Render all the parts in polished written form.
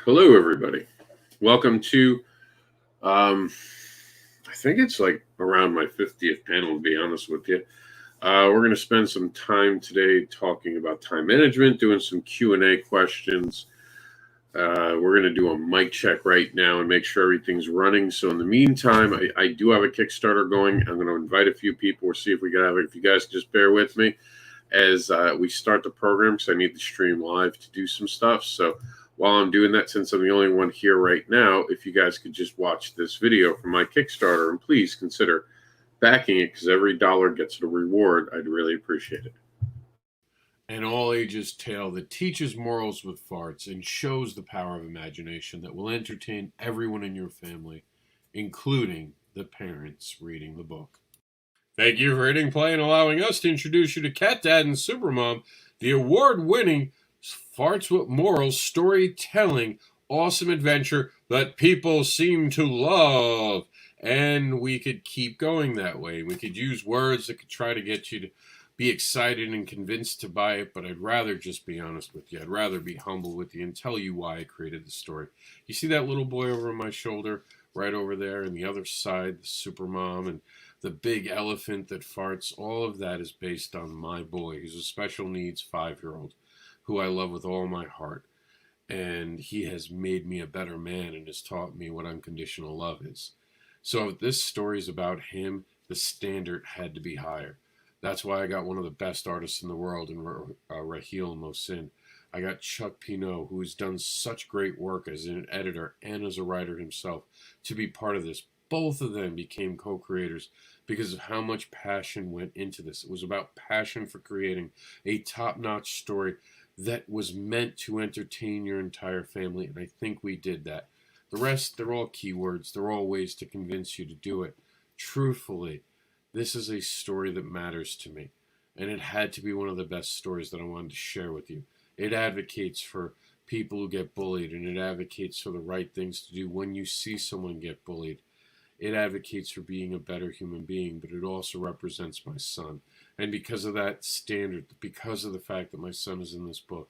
Hello, everybody. Welcome to, I think it's like around my 50th panel, to be honest with you. We're going to spend some time today talking about time management, doing some Q&A questions. We're going to do a mic check right now and make sure everything's running. So in the meantime, I do have a Kickstarter going. I'm going to invite a few people. We'll see if we can have it. If you guys just bear with me as we start the program, because I need to stream live to do some stuff. So while I'm doing that, since I'm the only one here right now, if you guys could just watch this video from my Kickstarter and please consider backing it, because every dollar gets a reward. I'd really appreciate it. An all-ages tale that teaches morals with farts and shows the power of imagination that will entertain everyone in your family, including the parents reading the book. Thank you for hitting play and allowing us to introduce you to Cat Dad and Supermom, the award-winning Farts with Morals storytelling awesome adventure that people seem to love. And we could keep going that way. We could use words that could try to get you to be excited and convinced to buy it, but I'd rather just be honest with you. I'd rather be humble with you and tell you why I created the story. You see that little boy over my shoulder, right over there, and the other side, the Supermom, and the big elephant that farts? All of that is based on my boy. He's a special needs 5-year-old who I love with all my heart. And he has made me a better man and has taught me what unconditional love is. So if this story is about him, the standard had to be higher. That's why I got one of the best artists in the world in Raheel Mohsin. I got Chuck Pinault, who has done such great work as an editor and as a writer himself, to be part of this. Both of them became co-creators because of how much passion went into this. It was about passion for creating a top-notch story that was meant to entertain your entire family, and I think we did that. The rest, they're all keywords. They're all ways to convince you to do it. Truthfully, this is a story that matters to me, and it had to be one of the best stories that I wanted to share with you. It advocates for people who get bullied, and it advocates for the right things to do when you see someone get bullied. It advocates for being a better human being, but it also represents my son. And because of that standard, because of the fact that my son is in this book,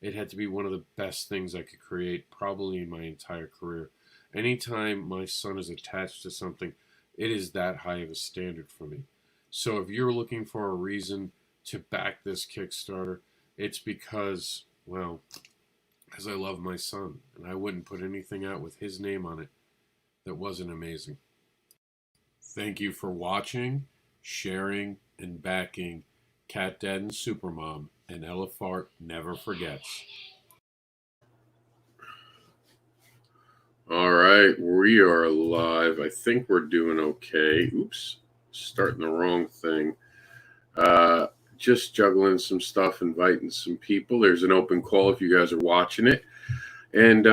it had to be one of the best things I could create, probably in my entire career. Anytime my son is attached to something, it is that high of a standard for me. So if you're looking for a reason to back this Kickstarter, it's because, well, because I love my son, and I wouldn't put anything out with his name on it that wasn't amazing. Thank you for watching, sharing, and backing Cat Dad and Supermom, and Ella Fart never forgets. All right, we are live. I think we're doing okay. Oops, starting the wrong thing. Just juggling some stuff, inviting some people. There's an open call if you guys are watching it. And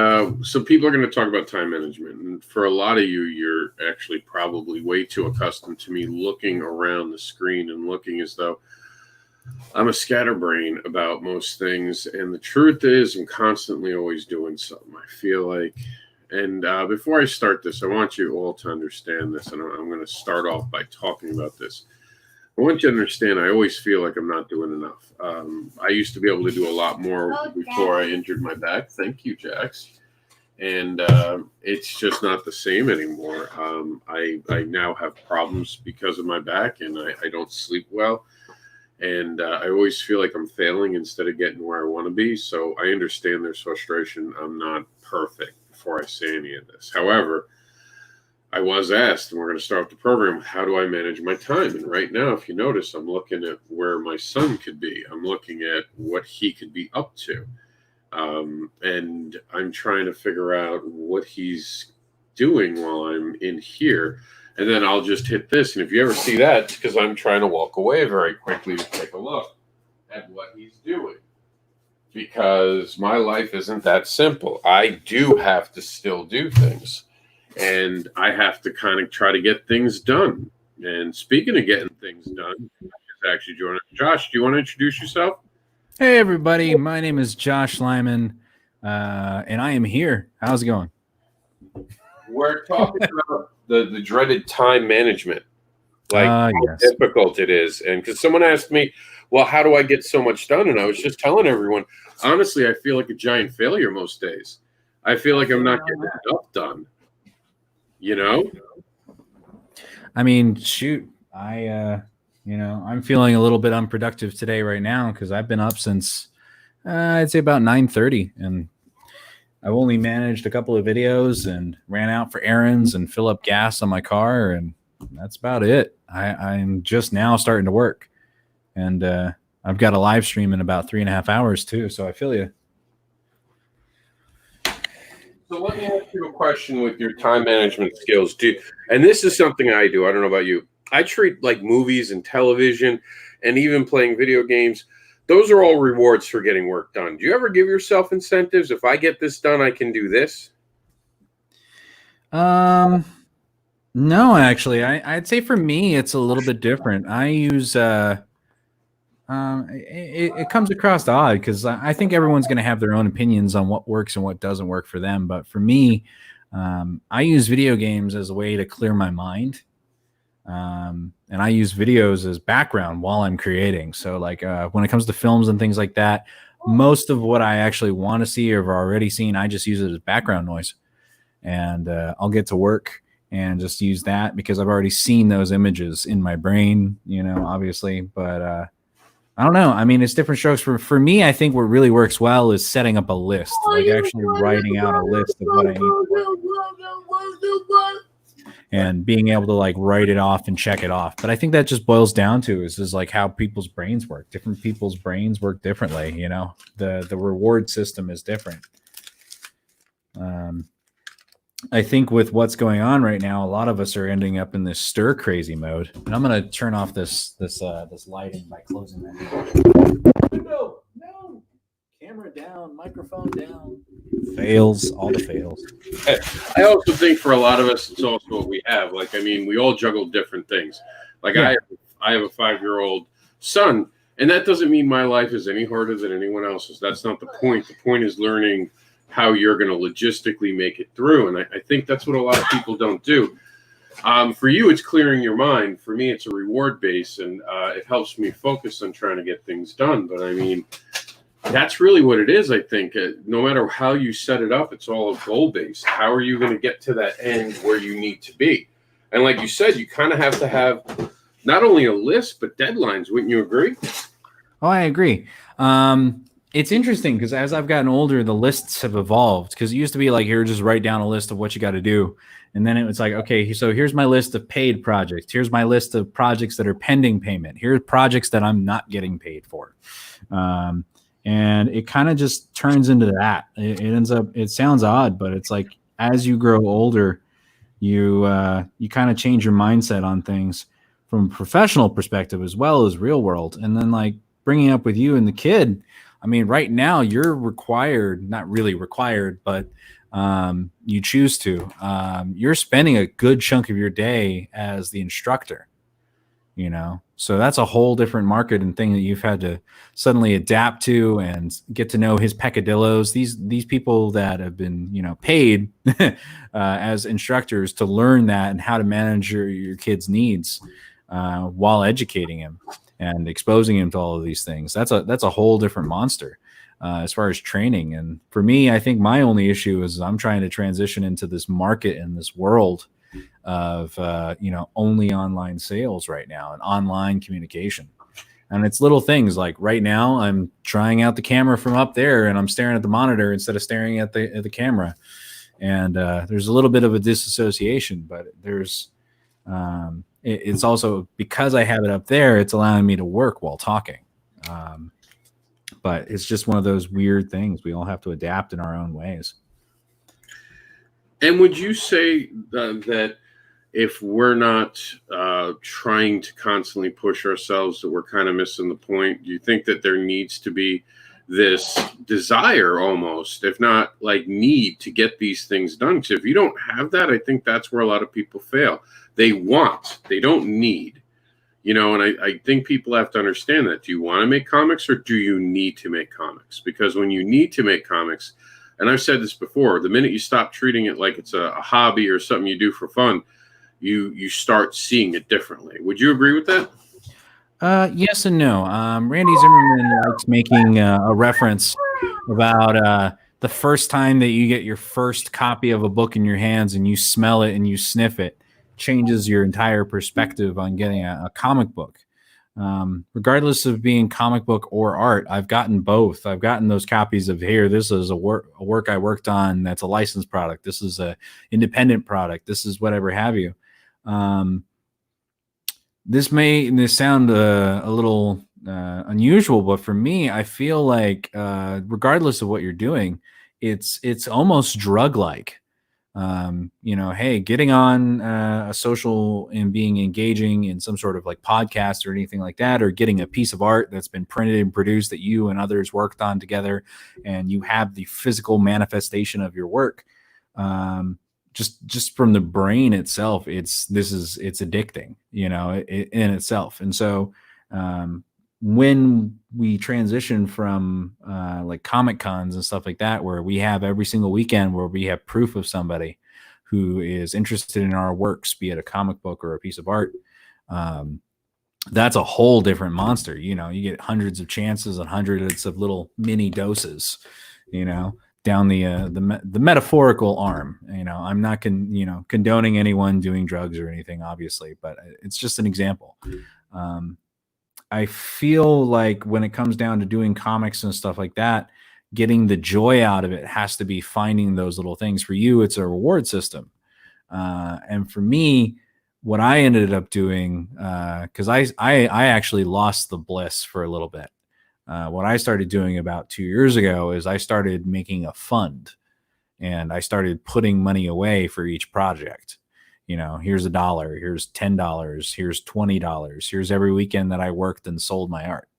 so people are going to talk about time management. And for a lot of you, you're actually probably way too accustomed to me looking around the screen and looking as though I'm a scatterbrain about most things. And the truth is, I'm constantly always doing something. I feel like. And before I start this, I want you all to understand this. And I'm going to start off by talking about this. I want you to understand I always feel like I'm not doing enough. I used to be able to do a lot more before I injured my back. Thank you, Jax. And it's just not the same anymore. I now have problems because of my back, and I don't sleep well. And I always feel like I'm failing instead of getting where I want to be. So I understand there's frustration. I'm not perfect before I say any of this. However, I was asked, and we're going to start the program, how do I manage my time? And right now, if you notice, I'm looking at where my son could be. I'm looking at what he could be up to. And I'm trying to figure out what he's doing while I'm in here. And then I'll just hit this. And if you ever see that, it's because I'm trying to walk away very quickly to take a look at what he's doing. Because my life isn't that simple. I do have to still do things. And I have to kind of try to get things done. And speaking of getting things done, is actually joining us. Josh, do you want to introduce yourself? Hey, everybody. My name is Josh Lyman, and I am here. How's it going? We're talking about the dreaded time management, like how yes. difficult it is. And because someone asked me, well, how do I get so much done? And I was just telling everyone, honestly, I feel like a giant failure most days. I feel like I'm not getting enough done. You know? I mean, shoot, I'm feeling a little bit unproductive today right now because I've been up since I'd say about 9:30, and I've only managed a couple of videos and ran out for errands and fill up gas on my car, and that's about it. I'm just now starting to work, and I've got a live stream in about 3.5 hours too. So I feel you. So let me ask you a question with your time management skills. And this is something I do. I don't know about you. I treat like movies and television and even playing video games. Those are all rewards for getting work done. Do you ever give yourself incentives? If I get this done, I can do this? No, actually, I'd say for me, it's a little bit different. I use, it comes across odd because I think everyone's going to have their own opinions on what works and what doesn't work for them. But for me, I use video games as a way to clear my mind. And I use videos as background while I'm creating. So like when it comes to films and things like that, most of what I actually want to see or have already seen, I just use it as background noise. And I'll get to work and just use that because I've already seen those images in my brain, obviously. But I don't know. I mean, it's different strokes. For me, I think what really works well is setting up a list, like actually writing out a list of what I need to work and being able to like write it off and check it off. But I think that just boils down to is like how people's brains work. Different people's brains work differently. The reward system is different. I think with what's going on right now, a lot of us are ending up in this stir crazy mode. And I'm going to turn off this lighting by closing that window. No, camera down, microphone down. Fails, all the fails. I also think for a lot of us, it's also what we have. Like, I mean, we all juggle different things. Like I have a 5-year-old son, and that doesn't mean my life is any harder than anyone else's. That's not the point. The point is learning how you're going to logistically make it through. And I think that's what a lot of people don't do. For you, it's clearing your mind. For me, it's a reward base, and it helps me focus on trying to get things done. But I mean, that's really what it is, I think. No matter how you set it up, it's all goal-based. How are you going to get to that end where you need to be? And like you said, you kind of have to have not only a list, but deadlines. Wouldn't you agree? Oh, I agree. It's interesting because as I've gotten older, the lists have evolved because it used to be like, here, just write down a list of what you got to do. And then it was like, okay, so here's my list of paid projects. Here's my list of projects that are pending payment. Here's projects that I'm not getting paid for. And it kind of just turns into that. It ends up, it sounds odd, but it's like as you grow older, you kind of change your mindset on things from a professional perspective as well as real world. And then like bringing up with you and the kid, I mean, right now you're required, not really required, but you choose to. You're spending a good chunk of your day as the instructor, so that's a whole different market and thing that you've had to suddenly adapt to and get to know his peccadillos. These people that have been, paid as instructors to learn that and how to manage your kid's needs while educating him and exposing him to all of these things. That's a whole different monster as far as training. And for me, I think my only issue is I'm trying to transition into this market and this world of only online sales right now and online communication. And it's little things like right now I'm trying out the camera from up there and I'm staring at the monitor instead of staring at the camera. And there's a little bit of a disassociation, but there's it's also because I have it up there, it's allowing me to work while talking. But it's just one of those weird things. We all have to adapt in our own ways. And would you say that if we're not trying to constantly push ourselves, that we're kind of missing the point? Do you think that there needs to be this desire almost, if not like need to get these things done? Because if you don't have that, I think that's where a lot of people fail. They want, they don't need. And I think people have to understand that. Do you want to make comics or do you need to make comics? Because when you need to make comics, and I've said this before, the minute you stop treating it like it's a hobby or something you do for fun, you start seeing it differently. Would you agree with that? Yes and no. Randy Zimmerman likes making a reference about the first time that you get your first copy of a book in your hands and you smell it and you sniff it changes your entire perspective on getting a comic book. Regardless of being comic book or art, I've gotten both. I've gotten those copies of, here, this is a work I worked on that's a licensed product. This is a independent product. This is whatever have you. This may sound a little unusual, but for me, I feel like regardless of what you're doing, it's almost drug-like. Hey, getting on a social and being engaging in some sort of like podcast or anything like that, or getting a piece of art that's been printed and produced that you and others worked on together, and you have the physical manifestation of your work. Just from the brain itself, it's addicting, in itself. And so when we transition from like comic cons and stuff like that, where we have every single weekend where we have proof of somebody who is interested in our works, be it a comic book or a piece of art, that's a whole different monster. You get hundreds of chances and hundreds of little mini doses, down the metaphorical arm. I'm not condoning anyone doing drugs or anything, obviously, but it's just an example. I feel like when it comes down to doing comics and stuff like that, getting the joy out of it has to be finding those little things. For you, it's a reward system. And for me, what I ended up doing, because I actually lost the bliss for a little bit. What I started doing about 2 years ago is I started making a fund, and I started putting money away for each project. Here's $1, here's $10, here's $20, here's every weekend that I worked and sold my art.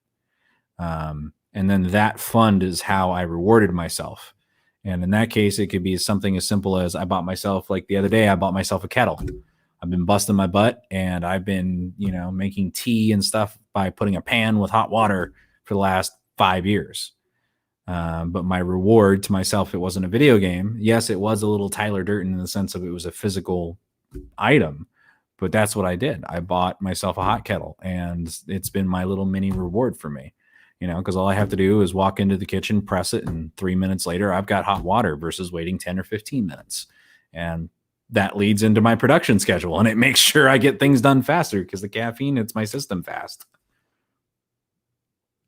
And then that fund is how I rewarded myself. And in that case, it could be something as simple as I bought myself, like the other day, I bought myself a kettle. I've been busting my butt, and I've been, making tea and stuff by putting a pan with hot water for the last 5 years. But my reward to myself, it wasn't a video game. Yes, it was a little Tyler Durden in the sense of it was a physical item, but that's what I did. I bought myself a hot kettle, and it's been my little mini reward for me, because all I have to do is walk into the kitchen, press it, and 3 minutes later I've got hot water versus waiting 10 or 15 minutes. And that leads into my production schedule, and it makes sure I get things done faster because the caffeine hits my system fast.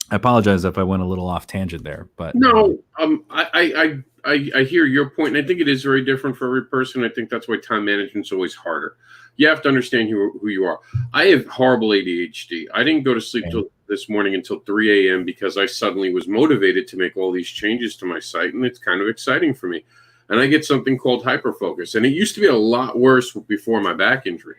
I apologize if I went a little off tangent there, but no, I hear your point, and I think it is very different for every person. I think that's why time management is always harder. You have to understand who you are. I have horrible ADHD. I didn't go to sleep till this morning until 3 a.m. because I suddenly was motivated to make all these changes to my site, and it's kind of exciting for me. And I get something called hyperfocus, and it used to be a lot worse before my back injury.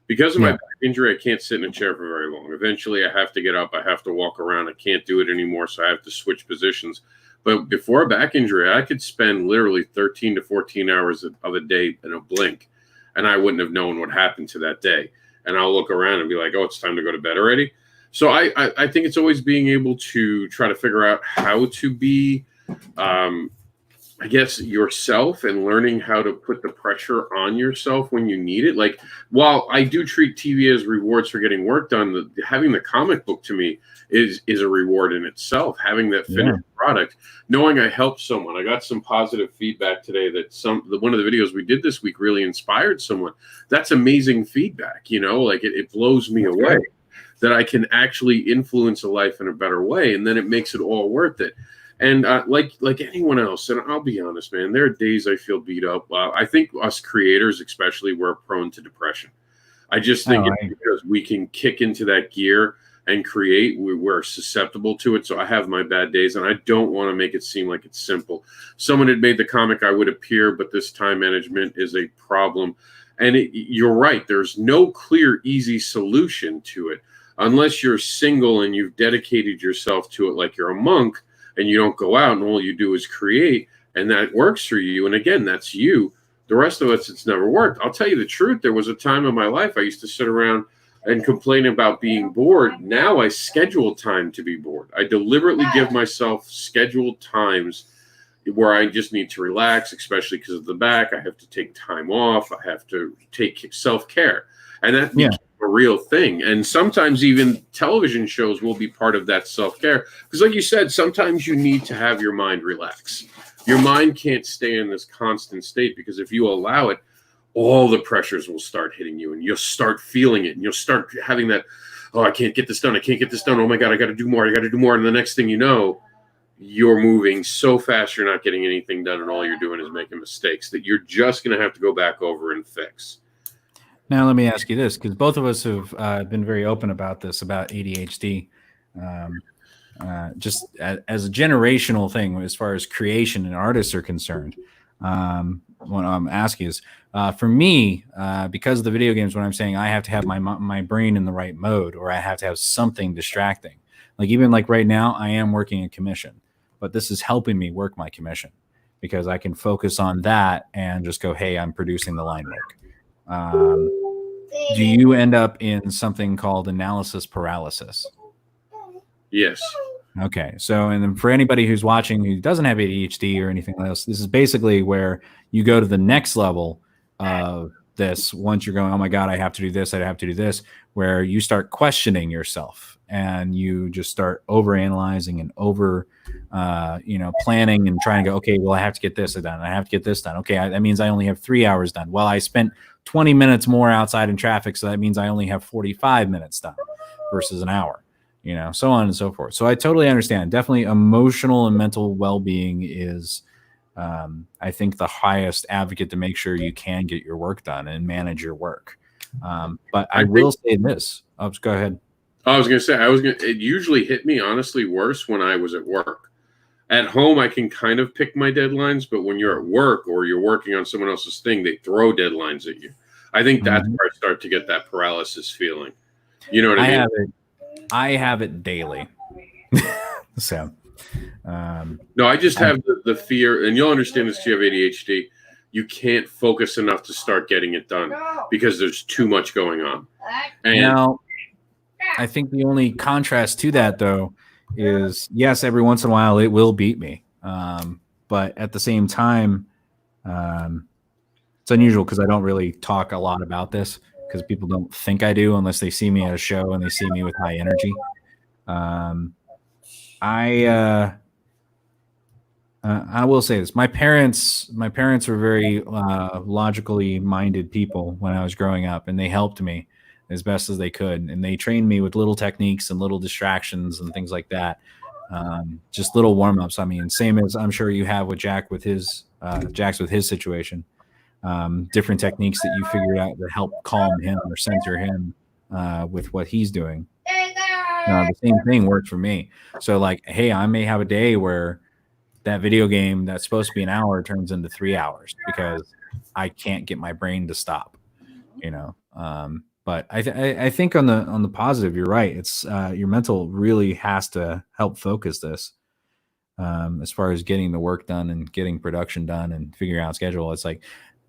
Because of my back injury, I can't sit in a chair for very long. Eventually, I have to get up. I have to walk around. I can't do it anymore, so I have to switch positions. But before a back injury, I could spend literally 13 to 14 hours of a day in a blink, and I wouldn't have known what happened to that day. And I'll look around and be like, oh, it's time to go to bed already. So I think it's always being able to try to figure out how to be I guess, yourself and learning how to put the pressure on yourself when you need it. Like, while I do treat TV as rewards for getting work done, having the comic book to me is a reward in itself. Having that finished product, knowing I helped someone. I got some positive feedback today that one of the videos we did this week really inspired someone. That's amazing feedback, like it blows me away that I can actually influence a life in a better way. And then it makes it all worth it. And like anyone else, and I'll be honest, man, there are days I feel beat up. I think us creators, especially, we're prone to depression. I just think because we can kick into that gear and create, we're susceptible to it. So I have my bad days, and I don't want to make it seem like it's simple. Someone had made the comic, I would appear, but this time management is a problem. And you're right. There's no clear, easy solution to it unless you're single and you've dedicated yourself to it like you're a monk. And you don't go out and all you do is create, and that works for you. And again, that's you. The rest of us, it's never worked. I'll tell you the truth. There was a time in my life I used to sit around and complain about being bored. Now I schedule time to be bored. I deliberately give myself scheduled times where I just need to relax, especially because of the back. I have to take time off. I have to take self-care. And that became a real thing. And sometimes even television shows will be part of that self-care. Because like you said, sometimes you need to have your mind relax. Your mind can't stay in this constant state, because if you allow it, all the pressures will start hitting you, and you'll start feeling it, and you'll start having that, oh, I can't get this done. I can't get this done. Oh my God, I got to do more. I got to do more. And the next thing you know, you're moving so fast, you're not getting anything done, and all you're doing is making mistakes that you're just going to have to go back over and fix. Now, let me ask you this, because both of us have been very open about this, about ADHD. Just as a generational thing, as far as creation and artists are concerned, what I'm asking is, for me, because of the video games, what I'm saying, I have to have my brain in the right mode, or I have to have something distracting. Like even like right now, I am working a commission, but this is helping me work my commission because I can focus on that and just go, hey, I'm producing the line work. Do you end up in something called analysis paralysis? Yes. Okay. So, and then for anybody who's watching who doesn't have ADHD or anything else, this is basically where you go to the next level of this. Once you're going, oh my God, I have to do this, I have to do this, where you start questioning yourself and you just start overanalyzing and planning and trying to go, okay, well, I have to get this done. I have to get this done. Okay. That means I only have 3 hours done. Well, I spent 20 minutes more outside in traffic. So that means I only have 45 minutes done versus an hour, so on and so forth. So I totally understand. Definitely emotional and mental well-being is, I think, the highest advocate to make sure you can get your work done and manage your work. But I will say this. Oh, go ahead. I was going to say, it usually hit me honestly worse when I was at work. At home, I can kind of pick my deadlines, but when you're at work or you're working on someone else's thing, they throw deadlines at you. I think that's where I start to get that paralysis feeling. You know what I mean? I have it daily. So, no, I just have the fear, and you'll understand this. You have ADHD. You can't focus enough to start getting it done because there's too much going on. And now, I think the only contrast to that, though, is yes, every once in a while it will beat me. But at the same time, it's unusual because I don't really talk a lot about this because people don't think I do unless they see me at a show and they see me with high energy. I will say this. My parents were very logically minded people when I was growing up, and they helped me as best as they could. And they trained me with little techniques and little distractions and things like that. Just little warm-ups. I mean, same as I'm sure you have with Jack's with his situation. Different techniques that you figured out that help calm him or center him with what he's doing. The same thing worked for me. So like, hey, I may have a day where that video game that's supposed to be an hour turns into 3 hours because I can't get my brain to stop, but I think on the positive, you're right. It's your mental really has to help focus this as far as getting the work done and getting production done and figuring out schedule. It's like,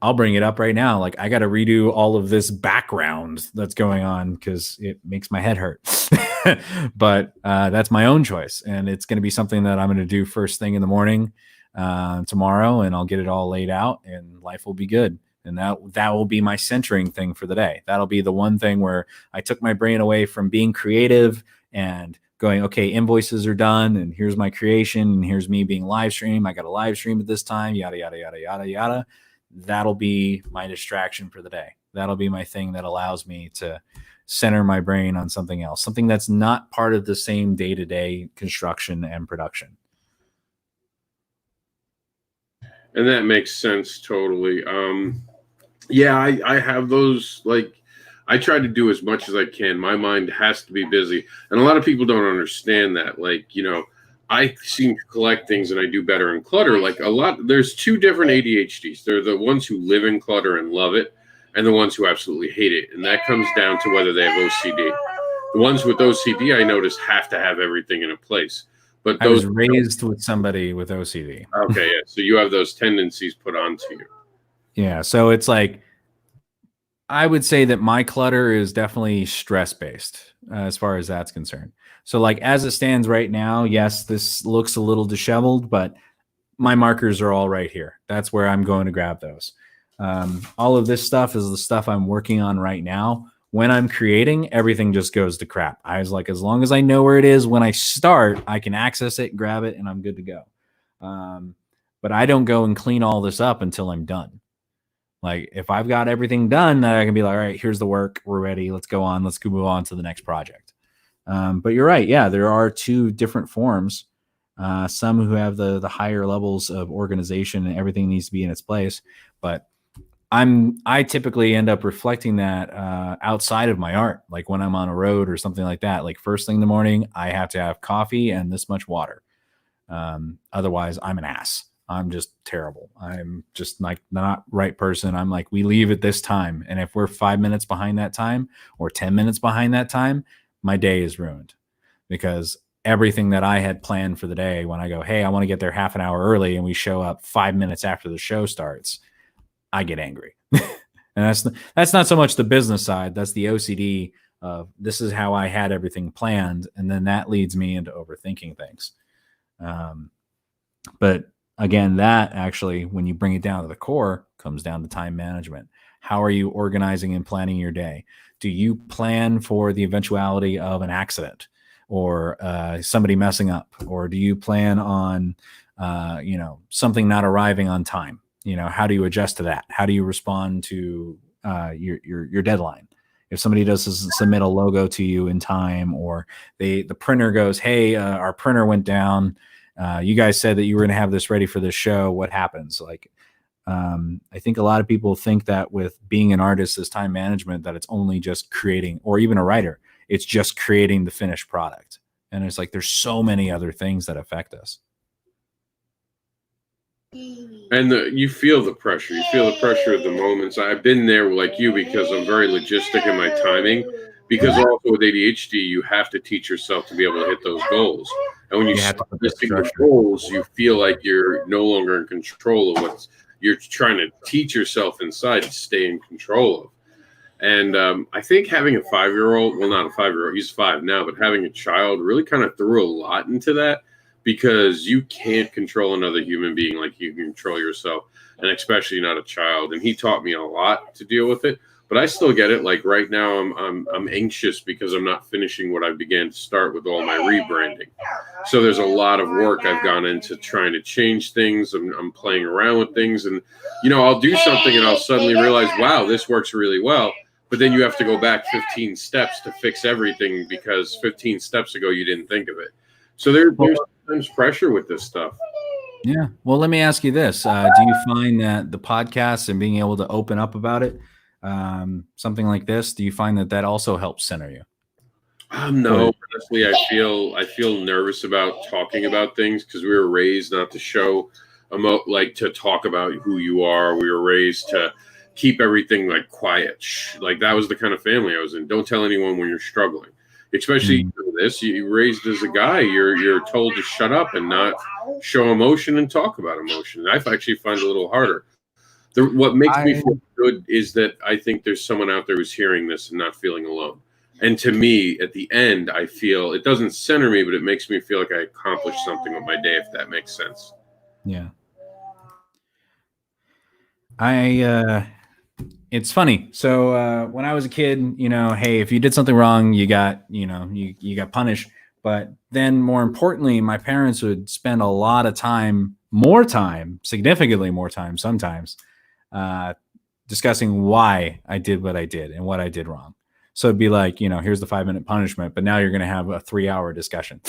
I'll bring it up right now. Like I got to redo all of this background that's going on because it makes my head hurt. But that's my own choice. And it's going to be something that I'm going to do first thing in the morning tomorrow, and I'll get it all laid out and life will be good. And that will be my centering thing for the day. That'll be the one thing where I took my brain away from being creative and going, okay, invoices are done and here's my creation and here's me being live stream. I got a live stream at this time, yada, yada, yada, yada, yada. That'll be my distraction for the day. That'll be my thing that allows me to center my brain on something else, something that's not part of the same day-to-day construction and production. And that makes sense totally. Yeah, I have those, like, I try to do as much as I can. My mind has to be busy. And a lot of people don't understand that. Like, I seem to collect things and I do better in clutter. Like there's two different ADHDs. They're the ones who live in clutter and love it, and the ones who absolutely hate it. And that comes down to whether they have OCD. The ones with OCD, I notice, have to have everything in a place. But I was raised with somebody with OCD. Okay, yeah. So you have those tendencies put onto you. Yeah. So it's like, I would say that my clutter is definitely stress-based as far as that's concerned. So like as it stands right now, yes, this looks a little disheveled, but my markers are all right here. That's where I'm going to grab those. All of this stuff is the stuff I'm working on right now. When I'm creating, everything just goes to crap. I was like, as long as I know where it is when I start, I can access it, grab it, and I'm good to go. but I don't go and clean all this up until I'm done. Like if I've got everything done, then I can be like, all right, here's the work. We're ready. Let's go on. Let's go move on to the next project. But you're right. Yeah, there are two different forms. Some who have the higher levels of organization and everything needs to be in its place. But I typically end up reflecting that outside of my art, like when I'm on a road or something like that. Like first thing in the morning, I have to have coffee and this much water. Otherwise, I'm an ass. I'm just terrible. I'm just like not right person. I'm like, we leave at this time. And if we're 5 minutes behind that time or 10 minutes behind that time, my day is ruined because everything that I had planned for the day, when I go, hey, I want to get there half an hour early and we show up 5 minutes after the show starts, I get angry. And that's not so much the business side. That's the OCD of this is how I had everything planned. And then that leads me into overthinking things. But again, that actually, when you bring it down to the core, comes down to time management. How are you organizing and planning your day? Do you plan for the eventuality of an accident or somebody messing up? Or do you plan on, something not arriving on time? How do you adjust to that? How do you respond to your deadline? If somebody doesn't submit a logo to you in time, or the printer goes, hey, our printer went down. You guys said that you were going to have this ready for this show. What happens? Like, I think a lot of people think that with being an artist is time management, that it's only just creating, or even a writer, it's just creating the finished product. And it's like, there's so many other things that affect us. And you feel the pressure. You feel the pressure of the moments. I've been there like you because I'm very logistic in my timing. Because also with ADHD, you have to teach yourself to be able to hit those goals. And when you start missing your goals, you feel like you're no longer in control of what you're trying to teach yourself inside to stay in control of. And I think having a 5-year-old, well, not a 5-year-old, he's 5 now, but having a child really kind of threw a lot into that, because you can't control another human being like you can control yourself, and especially not a child. And he taught me a lot to deal with it. But I still get it. Like right now, I'm anxious because I'm not finishing what I began to start with all my rebranding. So there's a lot of work I've gone into trying to change things. I'm playing around with things, and I'll do something and I'll suddenly realize, wow, this works really well. But then you have to go back 15 steps to fix everything because 15 steps ago you didn't think of it. So there's sometimes pressure with this stuff. Yeah. Well, let me ask you this: do you find that the podcast and being able to open up about it, something like this, do you find that also helps center you? No, honestly, I feel nervous about talking about things because we were raised not to show, to talk about who you are. We were raised to keep everything like quiet. Like that was the kind of family I was in. Don't tell anyone when you're struggling. Especially this, you're raised as a guy. You're told to shut up and not show emotion and talk about emotion. I actually find it a little harder. What makes me feel good is that I think there's someone out there who's hearing this and not feeling alone. And to me, at the end, I feel it doesn't center me, but it makes me feel like I accomplished something with my day, if that makes sense. Yeah. It's funny. So when I was a kid, hey, if you did something wrong, you got, you got punished. But then more importantly, my parents would spend a lot of time, significantly more time sometimes, discussing why I did what I did and what I did wrong. So it'd be like, here's the 5-minute punishment, but now you're going to have a 3-hour discussion.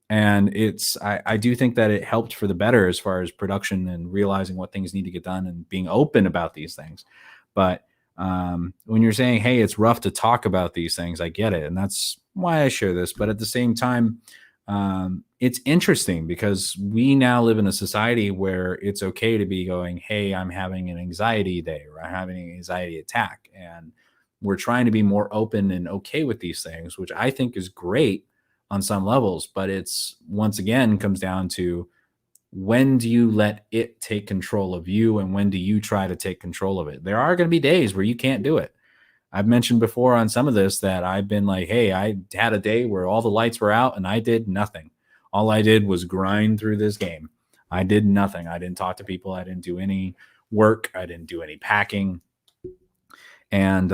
And I do think that it helped for the better as far as production and realizing what things need to get done and being open about these things. But when you're saying, hey, it's rough to talk about these things, I get it. And that's why I share this. But at the same time, it's interesting because we now live in a society where it's okay to be going, hey, I'm having an anxiety day or I'm having an anxiety attack. And we're trying to be more open and okay with these things, which I think is great on some levels. But it's, once again, comes down to, when do you let it take control of you and when do you try to take control of it? There are going to be days where you can't do it. I've mentioned before on some of this that I've been like, hey, I had a day where all the lights were out and I did nothing. All I did was grind through this game. I did nothing. I didn't talk to people. I didn't do any work. I didn't do any packing. And,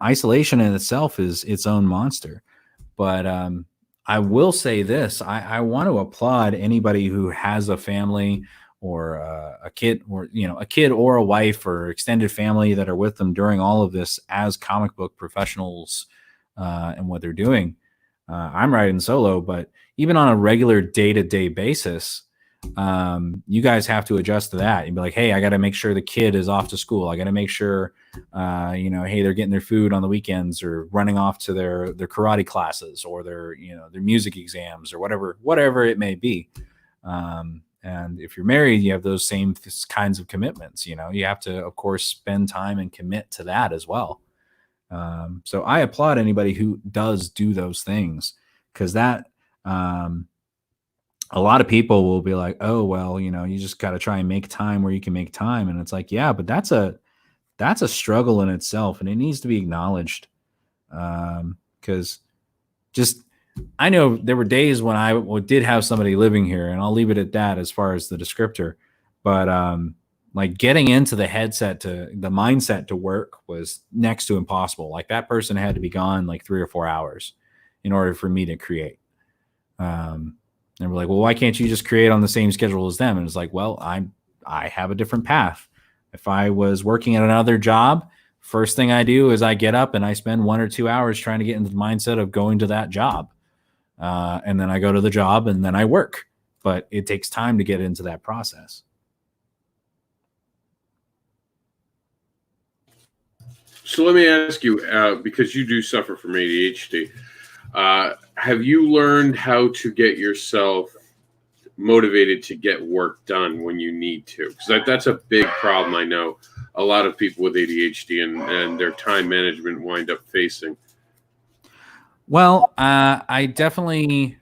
isolation in itself is its own monster. But I will say this. I want to applaud anybody who has a family or a kid, or a kid or a wife or extended family that are with them during all of this as comic book professionals, and what they're doing. I'm writing solo, but even on a regular day-to-day basis, you guys have to adjust to that and be like, hey, I got to make sure the kid is off to school. I got to make sure, hey, they're getting their food on the weekends or running off to their karate classes or their music exams or whatever it may be. And if you're married, you have those same kinds of commitments. You have to, of course, spend time and commit to that as well. So I applaud anybody who does do those things, because that, a lot of people will be like, oh, well, you just got to try and make time where you can make time. And it's like, yeah, but that's a struggle in itself, and it needs to be acknowledged. Because I know there were days when I did have somebody living here, and I'll leave it at that as far as the descriptor. But like getting into the mindset to work was next to impossible. Like that person had to be gone like 3 or 4 hours in order for me to create. And we're like, well, why can't you just create on the same schedule as them? And it's like, well, I have a different path. If I was working at another job, first thing I do is I get up and I spend 1 or 2 hours trying to get into the mindset of going to that job. And then I go to the job and then I work. But it takes time to get into that process. So let me ask you, because you do suffer from ADHD, have you learned how to get yourself motivated to get work done when you need to? Because that's a big problem. I know a lot of people with ADHD and their time management wind up facing. Well, I definitely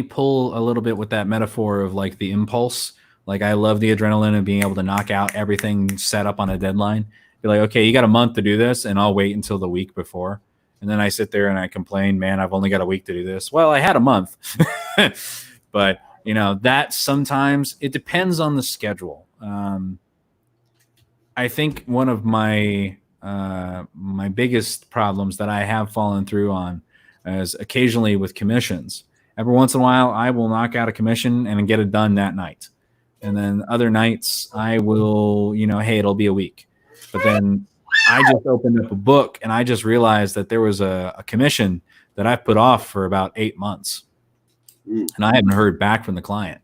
pull a little bit with that metaphor of like the impulse. Like I love the adrenaline and being able to knock out everything set up on a deadline. Be like, okay, you got a month to do this, and I'll wait until the week before. And then I sit there and I complain, man, I've only got a week to do this. Well, I had a month. But, that sometimes it depends on the schedule. I think one of my biggest problems that I have fallen through on is occasionally with commissions. Every once in a while, I will knock out a commission and get it done that night. And then other nights I will, hey, it'll be a week. But then I just opened up a book and I just realized that there was a commission that I've put off for about 8 months. And I haven't heard back from the client.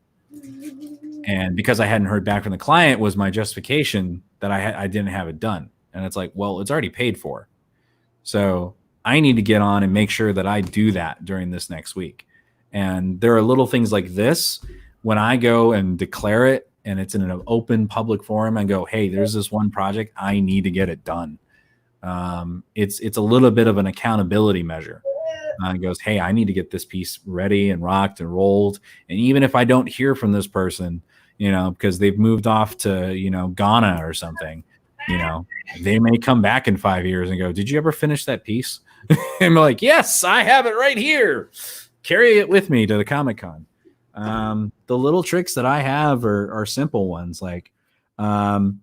And because I hadn't heard back from the client was my justification that I didn't have it done. And it's like, well, it's already paid for. So I need to get on and make sure that I do that during this next week. And there are little things like this. When I go and declare it, and it's in an open public forum, and go, hey, there's this one project, I need to get it done. It's a little bit of an accountability measure. It goes, hey, I need to get this piece ready and rocked and rolled. And even if I don't hear from this person, because they've moved off to, Ghana or something, they may come back in 5 years and go, did you ever finish that piece? And I'm like, yes, I have it right here. Carry it with me to the Comic-Con. The little tricks that I have are simple ones. Like, from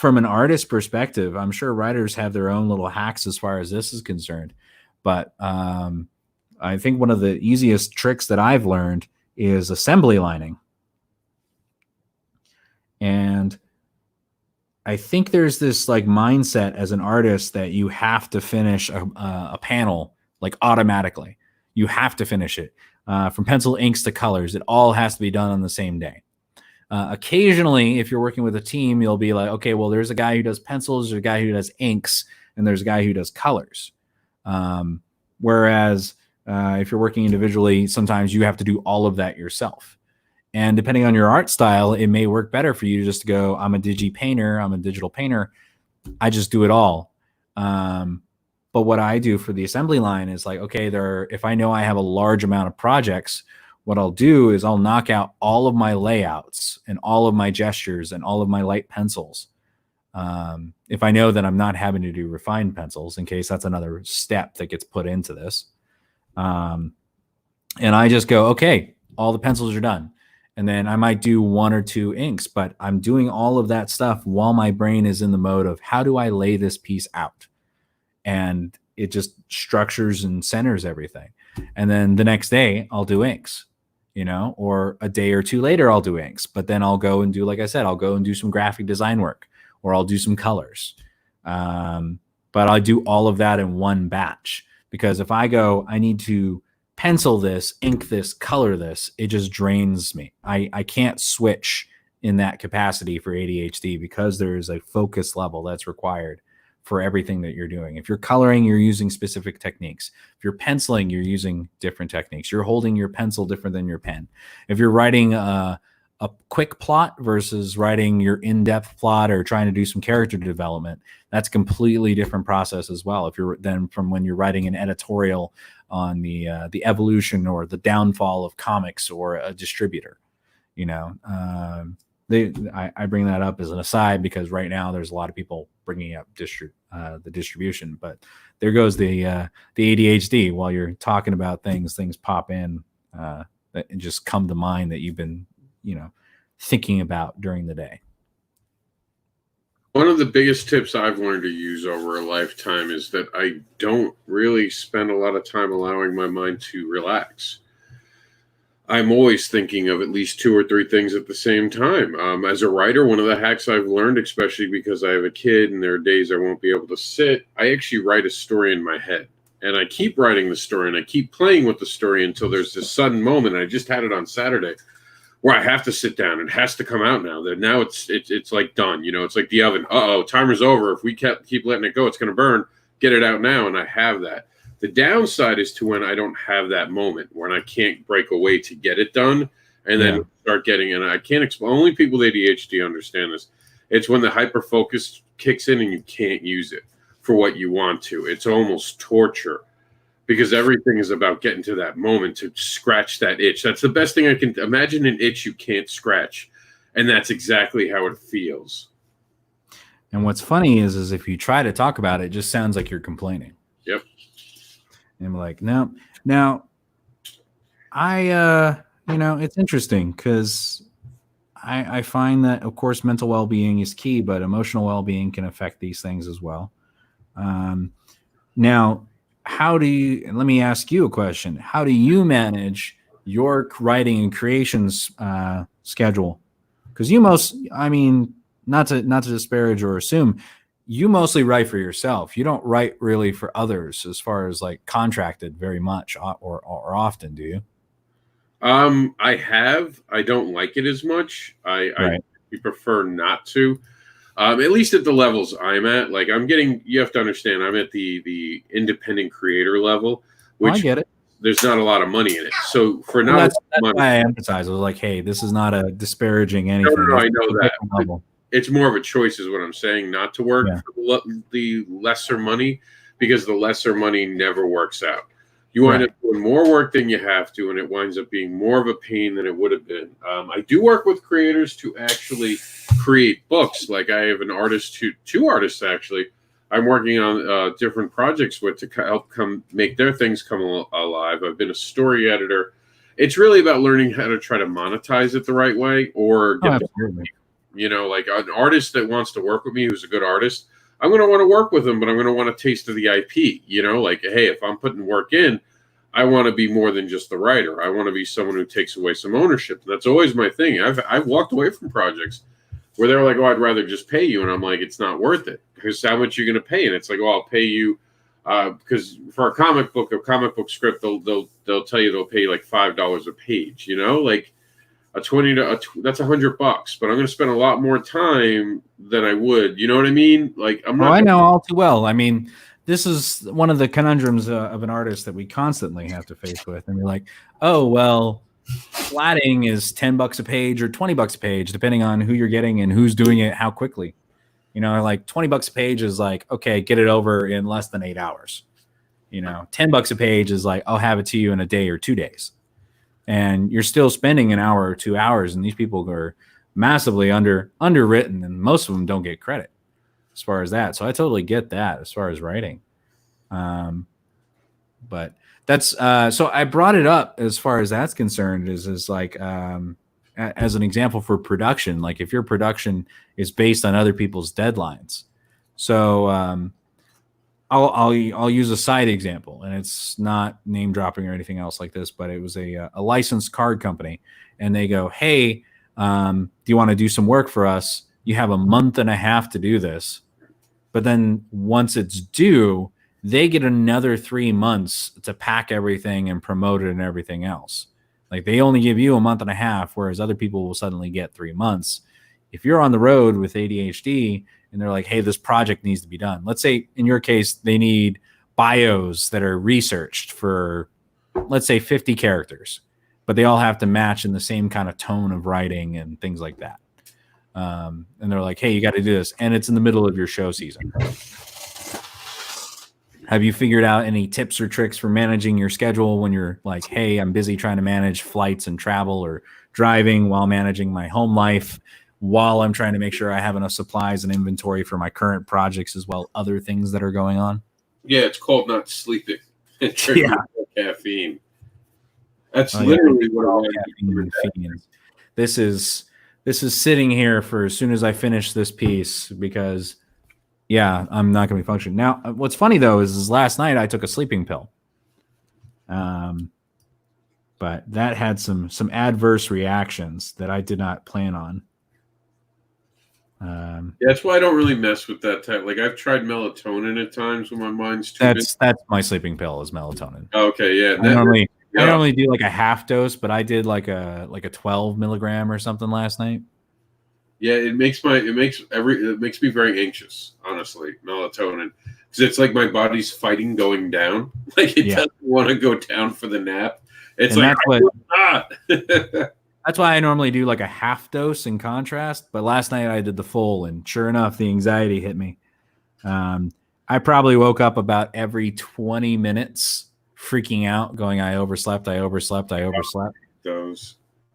an artist perspective, I'm sure writers have their own little hacks as far as this is concerned. But I think one of the easiest tricks that I've learned is assembly lining. And I think there's this like mindset as an artist that you have to finish a panel like automatically. You have to finish it. From pencil inks to colors, it all has to be done on the same day. Occasionally, if you're working with a team, you'll be like, okay, well, there's a guy who does pencils, there's a guy who does inks, and there's a guy who does colors. Whereas if you're working individually, sometimes you have to do all of that yourself. And depending on your art style, it may work better for you just to go, I'm a digital painter. I just do it all. But what I do for the assembly line is like, okay, if I know I have a large amount of projects, what I'll do is I'll knock out all of my layouts and all of my gestures and all of my light pencils. If I know that I'm not having to do refined pencils, in case that's another step that gets put into this. And I just go, okay, all the pencils are done. And then I might do 1 or 2 inks, but I'm doing all of that stuff while my brain is in the mode of how do I lay this piece out? And it just structures and centers everything. And then the next day I'll do inks, or a day or two later I'll do inks. But then I'll go and do, like I said, I'll go and do some graphic design work, or I'll do some colors. But I do all of that in one batch, because if I go, I need to pencil this, ink this, color this, it just drains me. I can't switch in that capacity for ADHD, because there is a focus level that's required for everything that you're doing. If you're coloring, you're using specific techniques. If you're penciling, you're using different techniques. You're holding your pencil different than your pen. If you're writing a quick plot versus writing your in-depth plot or trying to do some character development, that's a completely different process as well. If you're then from when you're writing an editorial on the evolution or the downfall of comics or a distributor, I bring that up as an aside because right now there's a lot of people bringing up the distribution, but there goes the ADHD. While you're talking about things pop in that just come to mind that you've been thinking about during the day. One of the biggest tips I've learned to use over a lifetime is that I don't really spend a lot of time allowing my mind to relax. I'm always thinking of at least 2 or 3 things at the same time. As a writer, one of the hacks I've learned, especially because I have a kid and there are days I won't be able to sit, I actually write a story in my head. And I keep writing the story and I keep playing with the story until there's this sudden moment. I just had it on Saturday where I have to sit down. It has to come out now. That now it's like done. It's like the oven. Timer's over. If we keep letting it go, it's going to burn. Get it out now, and I have that. The downside is to when I don't have that moment, when I can't break away to get it done, and then start getting. And I can't explain. Only people with ADHD understand this. It's when the hyper focus kicks in and you can't use it for what you want to. It's almost torture. Because everything is about getting to that moment to scratch that itch. That's the best thing I can imagine, an itch you can't scratch. And that's exactly how it feels. And what's funny is if you try to talk about it, it just sounds like you're complaining. Yep. And I'm like, no. Now, it's interesting because I find that, of course, mental well-being is key, but emotional well-being can affect these things as well. Now, let me ask you a question. How do you manage your writing and creations schedule? Because not to disparage or assume, you mostly write for yourself. You don't write really for others as far as like contracted very much or often, do you? I don't like it as much. I prefer not to. At least at the levels I'm at, like you have to understand, I'm at the independent creator level, which I get it. There's not a lot of money in it. So for now, that's why I emphasize. I was like, hey, this is not a disparaging anything. No, I know that. It's more of a choice is what I'm saying, not to work for the lesser money, because the lesser money never works out. You wind up doing more work than you have to, and it winds up being more of a pain than it would have been. I do work with creators to actually create books. Like I have an artist, two artists actually, I'm working on different projects with to help make their things come alive. I've been a story editor. It's really about learning how to try to monetize it the right way, or get like an artist that wants to work with me, who's a good artist. I'm going to want to work with them, but I'm going to want a taste of the IP, like, hey, if I'm putting work in, I want to be more than just the writer. I want to be someone who takes away some ownership. And that's always my thing. I've walked away from projects where they're like, oh, I'd rather just pay you. And I'm like, it's not worth it, because how much are you going to pay? And it's like, well, I'll pay you because for a comic book script, they'll tell you they'll pay you like $5 a page, like that's $100, but I'm going to spend a lot more time than I would. You know what I mean? Like I know all too well. I mean, this is one of the conundrums of an artist that we constantly have to face with. And we're like, oh, well, flatting is $10 a page or $20 a page, depending on who you're getting and who's doing it, how quickly. Like $20 a page is like, okay, get it over in less than 8 hours. $10 a page is like, I'll have it to you in a day or 2 days. And you're still spending an hour or 2 hours, and these people are massively underwritten, and most of them don't get credit as far as that. So I totally get that as far as writing. But that's so I brought it up as far as that's concerned is like as an example for production, like if your production is based on other people's deadlines. So I'll use a side example, and it's not name dropping or anything else like this, but it was a licensed card company, and they go, "Hey, do you want to do some work for us? You have a month and a half to do this, but then once it's due, they get another 3 months to pack everything and promote it and everything else. Like they only give you a month and a half, whereas other people will suddenly get 3 months. If you're on the road with ADHD." And they're like, hey, this project needs to be done. Let's say in your case, they need bios that are researched for, let's say 50 characters, but they all have to match in the same kind of tone of writing and things like that. And they're like, hey, you got to do this. And it's in the middle of your show season. Have you figured out any tips or tricks for managing your schedule when you're like, hey, I'm busy trying to manage flights and travel or driving while managing my home life, while I'm trying to make sure I have enough supplies and inventory for my current projects as well, other things that are going on? Yeah, it's called not sleeping. Yeah. Caffeine. That's literally what all caffeine is. This is sitting here for as soon as I finish this piece because, yeah, I'm not going to be functioning. Now, what's funny, though, is last night I took a sleeping pill. But that had some adverse reactions that I did not plan on. Yeah, that's why I don't really mess with that type. Like I've tried melatonin at times when my mind's too that's my sleeping pill is melatonin. Okay, yeah. I normally do like a half dose, but I did like a 12 milligram or something last night. Yeah, it makes me very anxious, honestly, melatonin, because it's like my body's fighting going down. Like it doesn't want to go down for the nap. It's and like that's why I normally do like a half dose in contrast. But last night I did the full, and sure enough, the anxiety hit me. I probably woke up about every 20 minutes freaking out, going, I overslept. Those.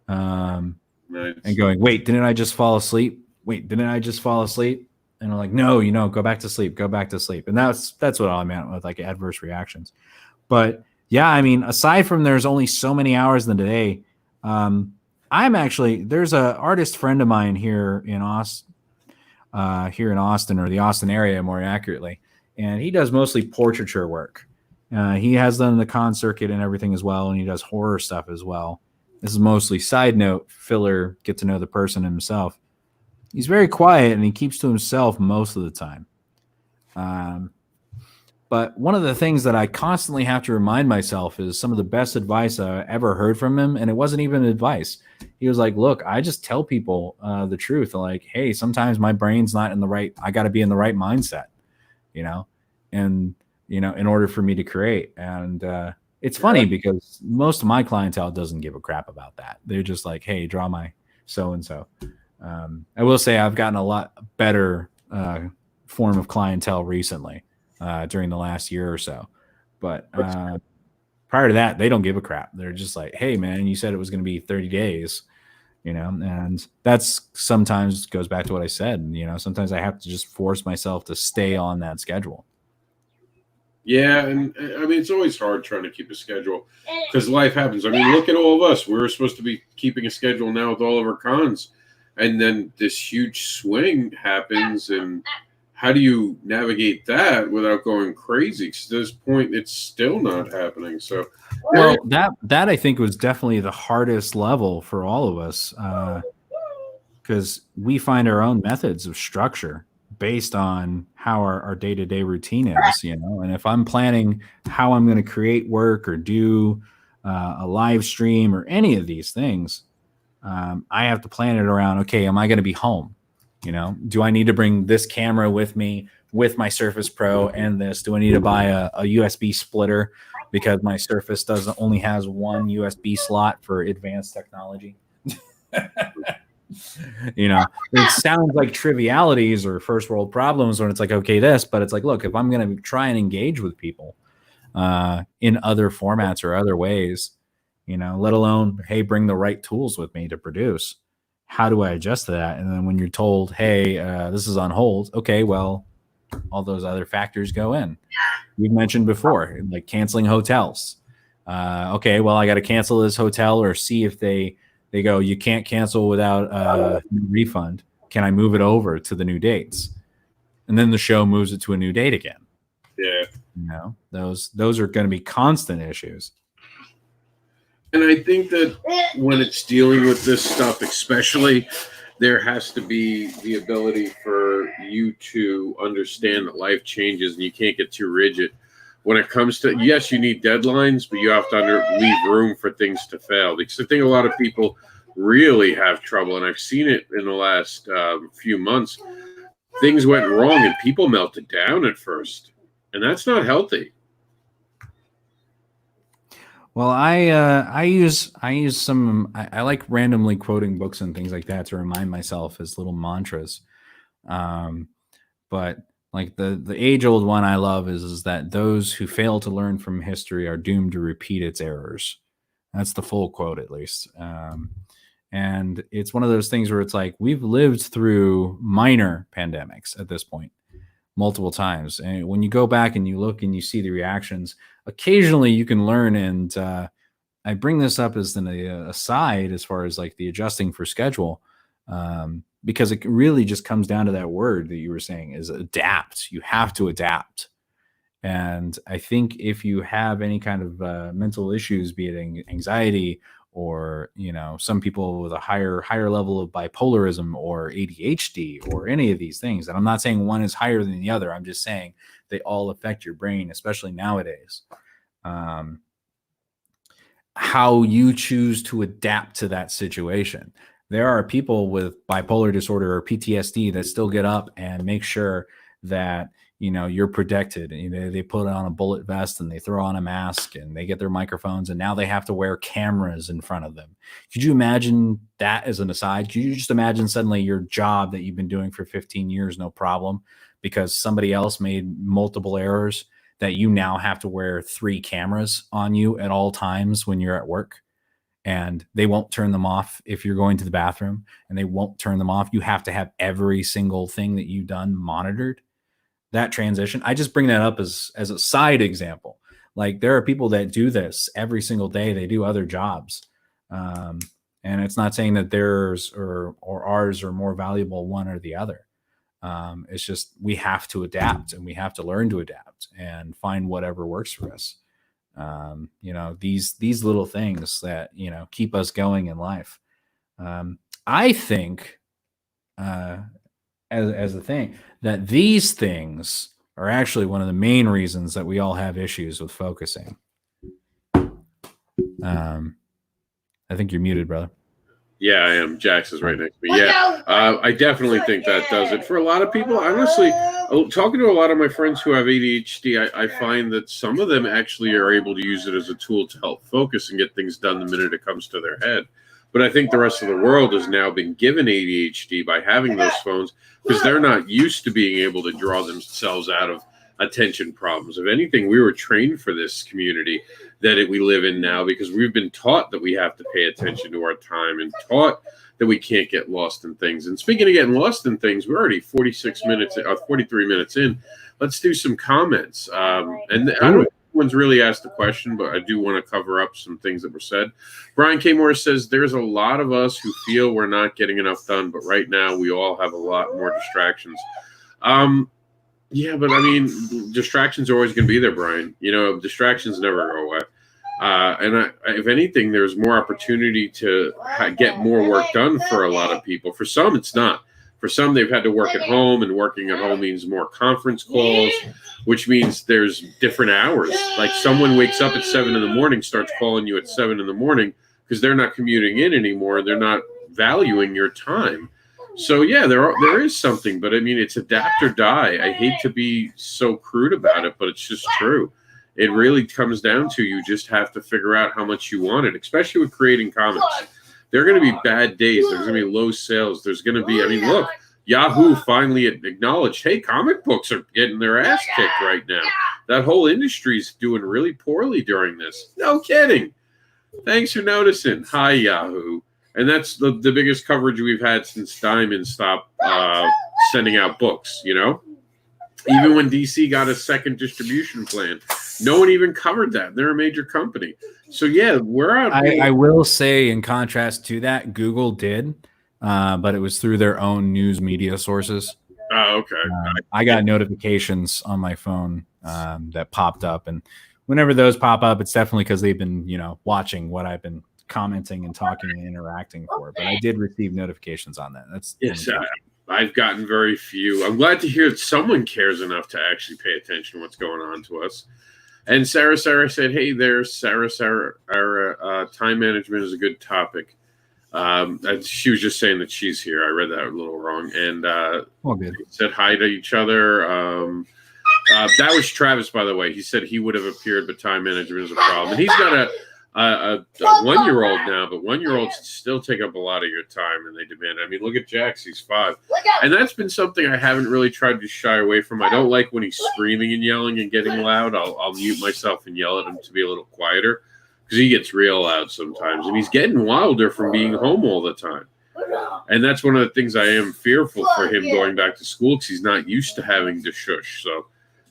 Nice. And going, wait, didn't I just fall asleep? And I'm like, no, go back to sleep. And that's what I meant with like adverse reactions. But yeah, I mean, aside from there's only so many hours in the day, there's a artist friend of mine here in Austin, or the Austin area more accurately, and he does mostly portraiture work. He has done the con circuit and everything as well, and he does horror stuff as well. This is mostly side note, filler, get to know the person himself. He's very quiet and he keeps to himself most of the time. But one of the things that I constantly have to remind myself is some of the best advice I ever heard from him. And it wasn't even advice. He was like, look, I just tell people the truth. Like, hey, sometimes my brain's not in the right, I got to be in the right mindset, and, in order for me to create. And it's funny because most of my clientele doesn't give a crap about that. They're just like, hey, draw my so-and-so. I will say I've gotten a lot better form of clientele recently. During the last year or so, but prior to that, they don't give a crap. They're just like, hey man, you said it was going to be 30 days, and that's sometimes goes back to what I said. Sometimes I have to just force myself to stay on that schedule. Yeah, and I mean, it's always hard trying to keep a schedule because life happens. I mean, look at all of us. We're supposed to be keeping a schedule now with all of our cons, and then this huge swing happens, and how do you navigate that without going crazy? Because at this point, it's still not happening. So, well, that I think was definitely the hardest level for all of us, because we find our own methods of structure based on how our day-to-day routine is, And if I'm planning how I'm going to create work or do a live stream or any of these things, I have to plan it around, okay, am I going to be home? Do I need to bring this camera with me with my Surface Pro and this? Do I need to buy a USB splitter because my Surface only has one USB slot for advanced technology? It sounds like trivialities or first world problems when it's like, okay, but it's like, look, if I'm going to try and engage with people in other formats or other ways, let alone, hey, bring the right tools with me to produce. How do I adjust to that? And then when you're told, hey, this is on hold, okay, well, all those other factors go in. We've mentioned before, like canceling hotels. Okay, well, I got to cancel this hotel or see if they go, you can't cancel without a refund. Can I move it over to the new dates? And then the show moves it to a new date again. Yeah. You know, those are going to be constant issues. And I think that when it's dealing with this stuff, especially, there has to be the ability for you to understand that life changes and you can't get too rigid. When it comes to, yes, you need deadlines, but you have to leave room for things to fail. Because I think a lot of people really have trouble, and I've seen it in the last few months. Things went wrong and people melted down at first, and that's not healthy. Well, I use some I like randomly quoting books and things like that to remind myself as little mantras. But like the age old one I love is that those who fail to learn from history are doomed to repeat its errors. That's the full quote, at least. And it's one of those things where it's like we've lived through minor pandemics at this point multiple times. And when you go back and you look and you see the reactions, occasionally you can learn. And I bring this up as an aside as far as like the adjusting for schedule, because it really just comes down to that word that you were saying is adapt. You have to adapt. And I think if you have any kind of mental issues, be it anxiety or, you know, some people with a higher level of bipolarism or ADHD or any of these things, and I'm not saying one is higher than the other. I'm just saying they all affect your brain, especially nowadays. How you choose to adapt to that situation. There are people with bipolar disorder or PTSD that still get up and make sure that, you know, you're protected. You know, they put on a bullet vest and they throw on a mask and they get their microphones, and now they have to wear cameras in front of them. Could you imagine that as an aside? Could you just imagine suddenly your job that you've been doing for 15 years, no problem, because somebody else made multiple errors, that you now have to wear 3 cameras on you at all times when you're at work, and they won't turn them off if you're going to the bathroom, and they won't turn them off. You have to have every single thing that you've done monitored. That transition, I just bring that up as a side example. Like there are people that do this every single day. They do other jobs. And it's not saying that theirs or ours are more valuable one or the other. It's just we have to adapt, and we have to learn to adapt and find whatever works for us. You know, these little things that, you know, keep us going in life. I think as a thing that these things are actually one of the main reasons that we all have issues with focusing. I think you're muted, brother. Yeah, I am. Jax is right next to me. Yeah, I definitely think that does it. For a lot of people, honestly, talking to a lot of my friends who have ADHD, I find that some of them actually are able to use it as a tool to help focus and get things done the minute it comes to their head. But I think the rest of the world has now been given ADHD by having those phones because they're not used to being able to draw themselves out of attention problems. If anything, we were trained for this community that we live in now because we've been taught that we have to pay attention to our time and taught that we can't get lost in things. And speaking of getting lost in things, we're already 43 minutes in. Let's do some comments. And I don't know if anyone's really asked a question, but I do want to cover up some things that were said. Brian K. Moore says, there's a lot of us who feel we're not getting enough done, but right now we all have a lot more distractions. Yeah, but I mean, distractions are always going to be there, Brian. You know, distractions never go away. And if anything, there's more opportunity to get more work done for a lot of people. For some, it's not. For some, they've had to work at home, and working at home means more conference calls, which means there's different hours. Like someone wakes up at 7 a.m, starts calling you at 7 a.m. because they're not commuting in anymore. They're not valuing your time. So yeah, there is something, but I mean, it's adapt or die. I hate to be so crude about it, but it's just true. It really comes down to you just have to figure out how much you want it, especially with creating comics. There are going to be bad days. There's going to be low sales. There's going to be, I mean, look, Yahoo finally acknowledged, hey, comic books are getting their ass kicked right now. That whole industry's doing really poorly during this. No kidding. Thanks for noticing. Hi, Yahoo. And that's the biggest coverage we've had since Diamond stopped sending out books, you know? Even when DC got a second distribution plan, no one even covered that. They're a major company. So, yeah, we're out. I will say, in contrast to that, Google did, but it was through their own news media sources. Oh, okay. I got notifications on my phone that popped up. And whenever those pop up, it's definitely because they've been, watching what I've been commenting and talking and interacting for. But I did receive notifications on that. That's yes. I've gotten very few. I'm glad to hear that someone cares enough to actually pay attention to what's going on to us. And Sarah said, "Hey there, Sarah. Time management is a good topic." She was just saying that she's here. I read that a little wrong. And said hi to each other. That was Travis, by the way. He said he would have appeared, but time management is a problem. And he's got a 1-year-old now, but 1-year-olds still take up a lot of your time, and they demand. I mean, look at Jax; he's 5, and that's been something I haven't really tried to shy away from. I don't like when he's screaming and yelling and getting loud. I'll mute myself and yell at him to be a little quieter because he gets real loud sometimes, and he's getting wilder from being home all the time. And that's one of the things I am fearful for him going back to school because he's not used to having to shush. So.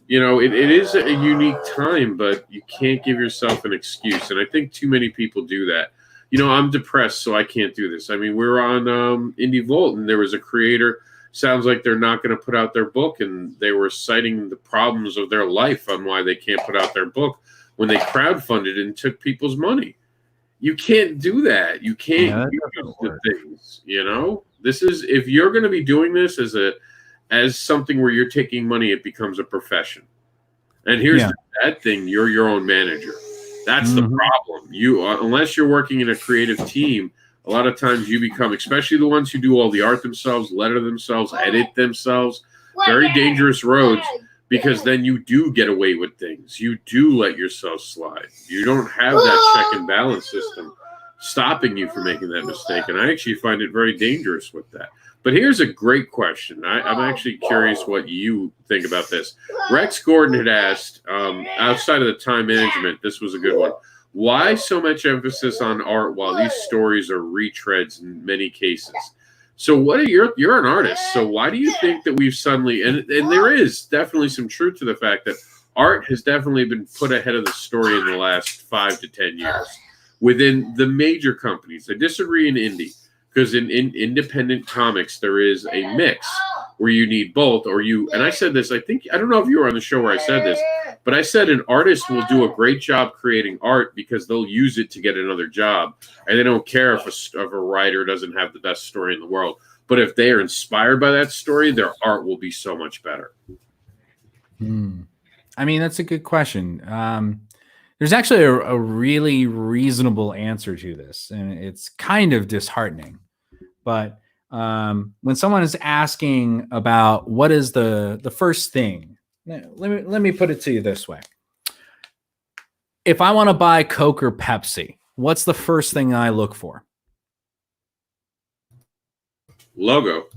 It is a unique time, but you can't give yourself an excuse. And I think too many people do that. I'm depressed, so I can't do this. I mean, we're on Indie Volt, and there was a creator. Sounds like they're not going to put out their book, and they were citing the problems of their life on why they can't put out their book when they crowdfunded and took people's money. You can't do that. You can't use the things, This is, if you're going to be doing this as something where you're taking money, it becomes a profession. And here's the bad thing: you're your own manager. That's the problem. You, unless you're working in a creative team, a lot of times you become, especially the ones who do all the art themselves, letter themselves, edit themselves, very dangerous roads, because then you do get away with things. You do let yourself slide. You don't have that check and balance system stopping you from making that mistake. And I actually find it very dangerous with that. But here's a great question. I'm actually curious what you think about this. Rex Gordon had asked, outside of the time management, this was a good one. Why so much emphasis on art while these stories are retreads in many cases? So you're an artist. So why do you think that we've suddenly, and there is definitely some truth to the fact that art has definitely been put ahead of the story in the last 5 to 10 years within the major companies. I disagree in indie. Because in independent comics, there is a mix where you need both, and I said this, I don't know if you were on the show where I said this, but I said an artist will do a great job creating art because they'll use it to get another job. And they don't care if a writer doesn't have the best story in the world. But if they are inspired by that story, their art will be so much better. I mean, that's a good question. There's actually a really reasonable answer to this, and it's kind of disheartening. But when someone is asking about what is the first thing, let me put it to you this way. If I want to buy Coke or Pepsi, what's the first thing I look for? Logo.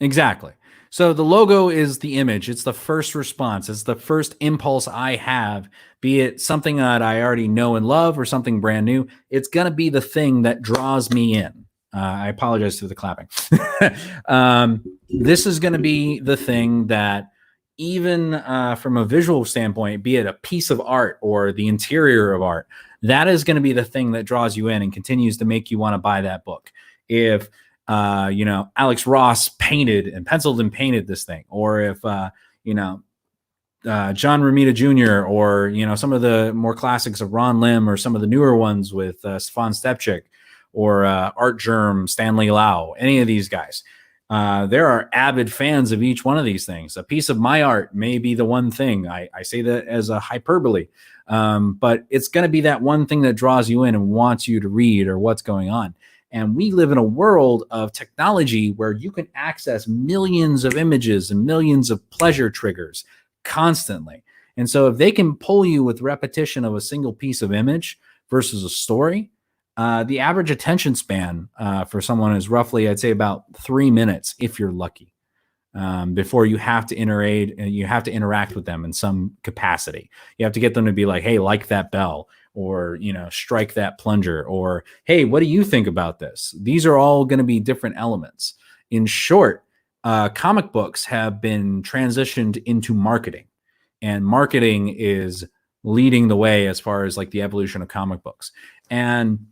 Exactly. So the logo is the image. It's the first response. It's the first impulse I have, be it something that I already know and love or something brand new. It's going to be the thing that draws me in. I apologize for the clapping. This is going to be the thing that even from a visual standpoint, be it a piece of art or the interior of art, that is going to be the thing that draws you in and continues to make you want to buy that book. If Alex Ross painted and penciled and painted this thing, or if John Romita Jr. or some of the more classics of Ron Lim, or some of the newer ones with Stefan Stepchik or Art Germ, Stanley Lau, any of these guys. There are avid fans of each one of these things. A piece of my art may be the one thing. I say that as a hyperbole, but it's going to be that one thing that draws you in and wants you to read or what's going on. And we live in a world of technology where you can access millions of images and millions of pleasure triggers constantly. And so if they can pull you with repetition of a single piece of image versus a story, the average attention span for someone is roughly, I'd say, about 3 minutes if you're lucky, before you have to interact with them in some capacity. You have to get them to be like, hey, like that bell, or strike that plunger, or hey, what do you think about this? These are all going to be different elements. In short, comic books have been transitioned into marketing, and marketing is leading the way as far as like the evolution of comic books. And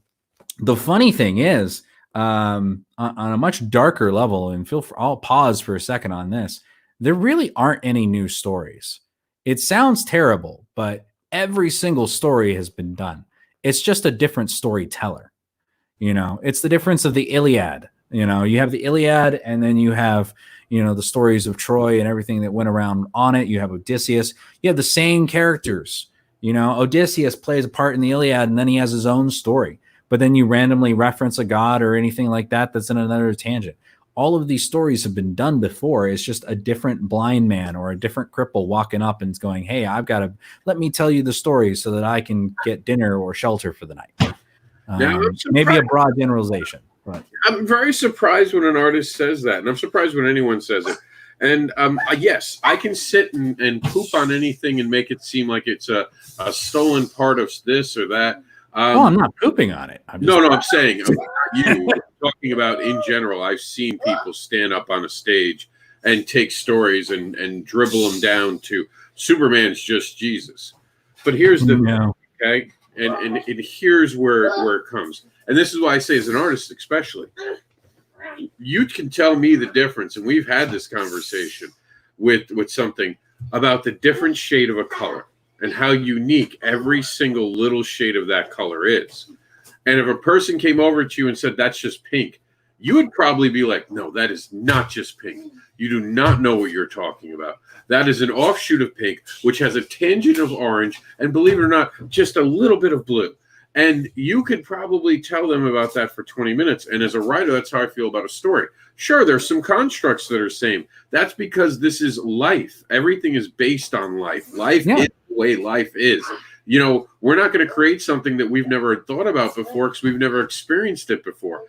the funny thing is, on a much darker level, and I'll pause for a second on this, there really aren't any new stories. It sounds terrible, but every single story has been done. It's just a different storyteller. It's the difference of the Iliad. You have the Iliad, and then you have, the stories of Troy and everything that went around on it. You have Odysseus. You have the same characters. Odysseus plays a part in the Iliad, and then he has his own story. But then you randomly reference a god or anything like that that's in another tangent. All of these stories have been done before. It's just a different blind man or a different cripple walking up and going, hey, let me tell you the story so that I can get dinner or shelter for the night. Maybe a broad generalization. But I'm very surprised when an artist says that, and I'm surprised when anyone says it. And yes, I can sit and poop on anything and make it seem like it's a stolen part of this or that. I'm not pooping on it. I'm saying you talking about in general. I've seen people stand up on a stage and take stories and dribble them down to Superman's just Jesus. But here's the thing, okay, and here's where it comes. And this is why I say, as an artist, especially, you can tell me the difference, and we've had this conversation with something about the different shade of a color and how unique every single little shade of that color is. And if a person came over to you and said, that's just pink, you would probably be like, no, that is not just pink. You do not know what you're talking about. That is an offshoot of pink, which has a tangent of orange, and believe it or not, just a little bit of blue. And you could probably tell them about that for 20 minutes. And as a writer, that's how I feel about a story. Sure, there's some constructs that are same. That's because this is life. Everything is based on life. Life is the way life is. We're not going to create something that we've never thought about before because we've never experienced it before.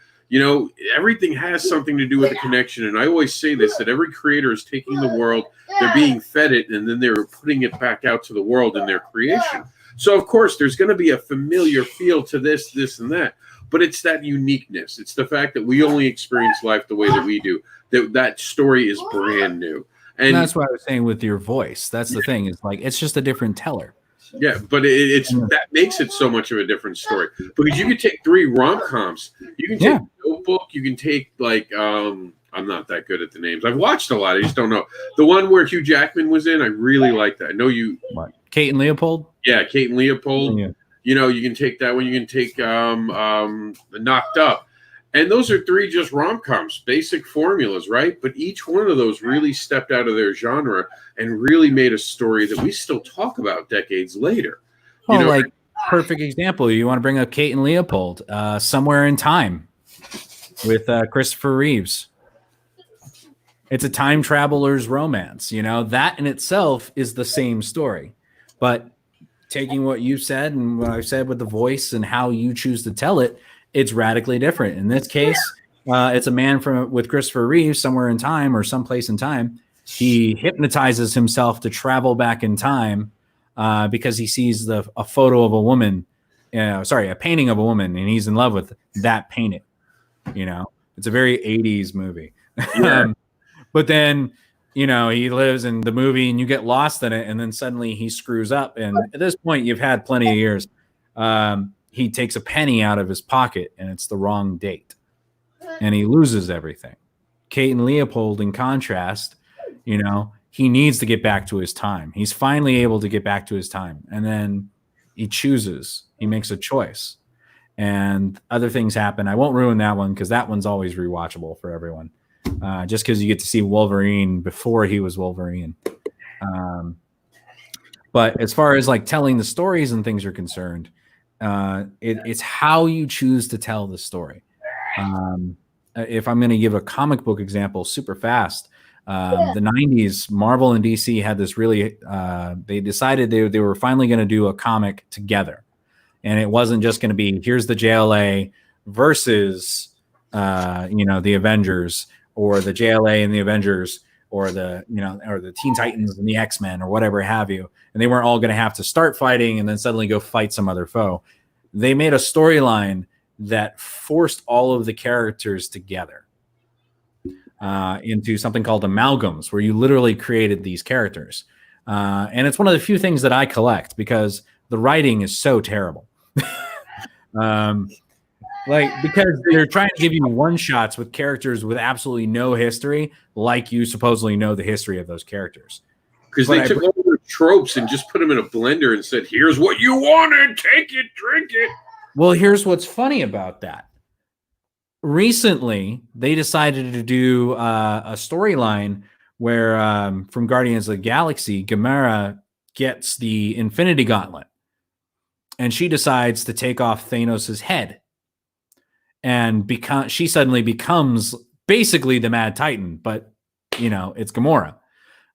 Everything has something to do with the connection. And I always say this, that every creator is taking the world, they're being fed it, and then they're putting it back out to the world in their creation. So, of course, there's going to be a familiar feel to this, and that. But it's that uniqueness. It's the fact that we only experience life the way that we do. That story is brand new. And that's what I was saying with your voice. That's the thing. It's like, it's just a different teller. Yeah, but it's that makes it so much of a different story. Because you can take 3 rom-coms. You can take Notebook. You can take, I'm not that good at the names. I've watched a lot. I just don't know. The one where Hugh Jackman was in, I really like that. I know you. What? Kate and Leopold? Yeah, Kate and Leopold. Yeah. You can take that one. You can take Knocked Up. And those are 3 just rom-coms, basic formulas, right? But each one of those really stepped out of their genre and really made a story that we still talk about decades later. Perfect example. You want to bring up Kate and Leopold, Somewhere in Time with Christopher Reeves. It's a time traveler's romance. That in itself is the same story. But taking what you said and what I said with the voice and how you choose to tell it, it's radically different. In this case, it's a man with Christopher Reeves, Somewhere in Time or Someplace in Time. He hypnotizes himself to travel back in time because he sees a photo of a woman, a painting of a woman, and he's in love with that painting. It's a very 80s movie. Yeah. But then, he lives in the movie and you get lost in it, and then suddenly he screws up. And at this point, you've had plenty of years. He takes a penny out of his pocket and it's the wrong date. And he loses everything. Kate and Leopold, in contrast, he needs to get back to his time. He's finally able to get back to his time. And then he makes a choice. And other things happen. I won't ruin that one because that one's always rewatchable for everyone. Just because you get to see Wolverine before he was Wolverine. But as far as telling the stories and things are concerned, it's how you choose to tell the story. If I'm going to give a comic book example super fast, the 90s, Marvel and DC had this really, they decided they were finally going to do a comic together. And it wasn't just going to be, here's the JLA versus, the Avengers, or the JLA and the Avengers, or the Teen Titans and the X-Men, or whatever have you. And they weren't all going to have to start fighting and then suddenly go fight some other foe. They made a storyline that forced all of the characters together into something called amalgams, where you literally created these characters. And it's one of the few things that I collect because the writing is so terrible. Because they're trying to give you one shots with characters with absolutely no history, like you supposedly know the history of those characters. Because they took all the tropes and just put them in a blender and said, "Here's what you wanted. Take it, drink it." Well, here's what's funny about that. Recently, they decided to do a storyline where from Guardians of the Galaxy, Gamera gets the Infinity Gauntlet, and she decides to take off Thanos' head, and she suddenly becomes basically the Mad Titan, but it's Gamora.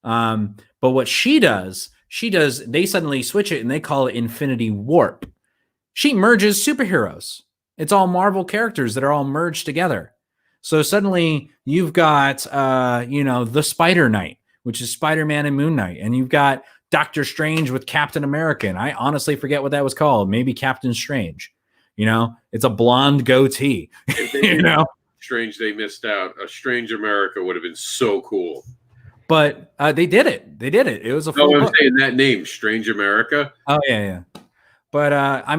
But what she does, they suddenly switch it and they call it Infinity Warp. She merges superheroes. It's all Marvel characters that are all merged together. So suddenly you've got, the Spider Knight, which is Spider-Man and Moon Knight. And you've got Doctor Strange with Captain America. And I honestly forget what that was called. Maybe Captain Strange. It's a blonde goatee. Strange, they missed out. A Strange America would have been so cool. But they did it. It was a full I'm saying that name, Strange America. Oh, yeah. But,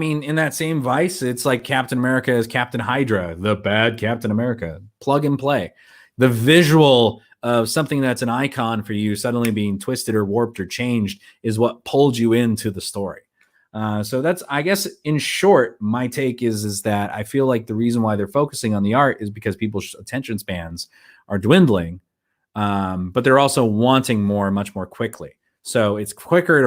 in that same Vice, it's like Captain America is Captain Hydra, the bad Captain America. Plug and play. The visual of something that's an icon for you suddenly being twisted or warped or changed is what pulled you into the story. So that's, I guess, in short, my take is that I feel like the reason why they're focusing on the art is because people's attention spans are dwindling, but they're also wanting more much more quickly. So it's quicker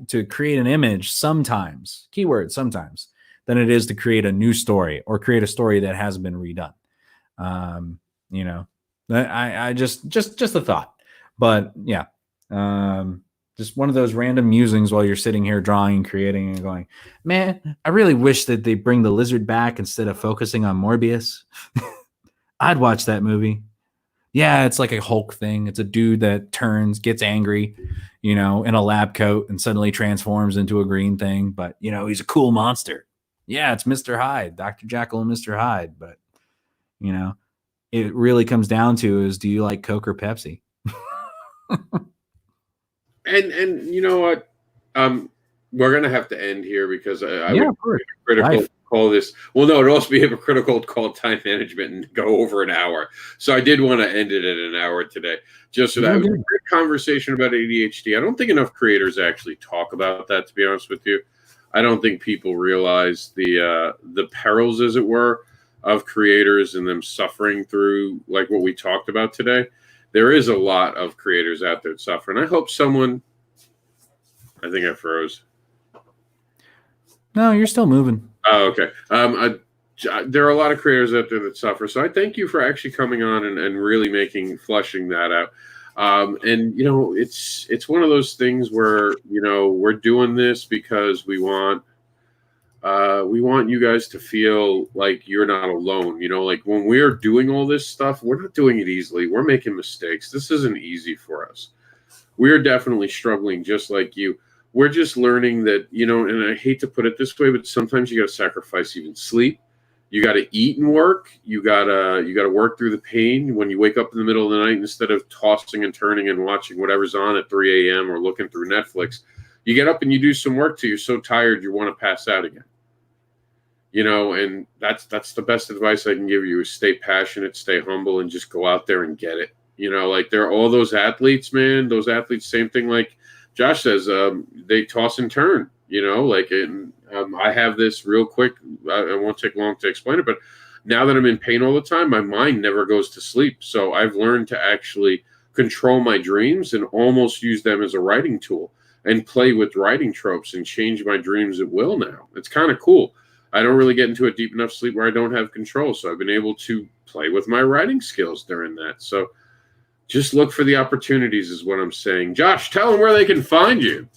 to create an image sometimes, keyword sometimes, than it is to create a new story or create a story that hasn't been redone. I just a thought, but yeah, just one of those random musings while you're sitting here drawing and creating and going, man, I really wish that they bring the lizard back instead of focusing on Morbius. I'd watch that movie. Yeah, it's like a Hulk thing. It's a dude that gets angry, in a lab coat and suddenly transforms into a green thing. But, he's a cool monster. Yeah, it's Mr. Hyde, Dr. Jekyll and Mr. Hyde. But, it really comes down to is, do you like Coke or Pepsi? And you know what? We're going to have to end here because I would be critical to call this. Well, no, it'd also be hypocritical to call time management and go over an hour. So I did want to end it at an hour today. Just so that was a great conversation about ADHD. I don't think enough creators actually talk about that, to be honest with you. I don't think people realize the perils, as it were, of creators and them suffering through like what we talked about today. There is a lot of creators out there that suffer. And I hope someone, I think I froze. No, you're still moving. Oh, okay. There are a lot of creators out there that suffer. So I thank you for actually coming on and really flushing that out. And it's one of those things where, we're doing this because we want you guys to feel like you're not alone. Like when we're doing all this stuff, we're not doing it easily. We're making mistakes. This isn't easy for us. We're definitely struggling just like you. We're just learning that, and I hate to put it this way, but sometimes you got to sacrifice even sleep. You got to eat and work. You got to work through the pain when you wake up in the middle of the night instead of tossing and turning and watching whatever's on at 3 a.m. or looking through Netflix. You get up and you do some work till you're so tired you want to pass out again. And that's the best advice I can give you is stay passionate, stay humble, and just go out there and get it. Like there are all those athletes, man. Those athletes, same thing like Josh says, they toss and turn, I have this real quick. I won't take long to explain it, but now that I'm in pain all the time, my mind never goes to sleep. So I've learned to actually control my dreams and almost use them as a writing tool and play with writing tropes and change my dreams at will now. It's kind of cool. I don't really get into a deep enough sleep where I don't have control. So I've been able to play with my writing skills during that. So just look for the opportunities is what I'm saying. Josh, tell them where they can find you.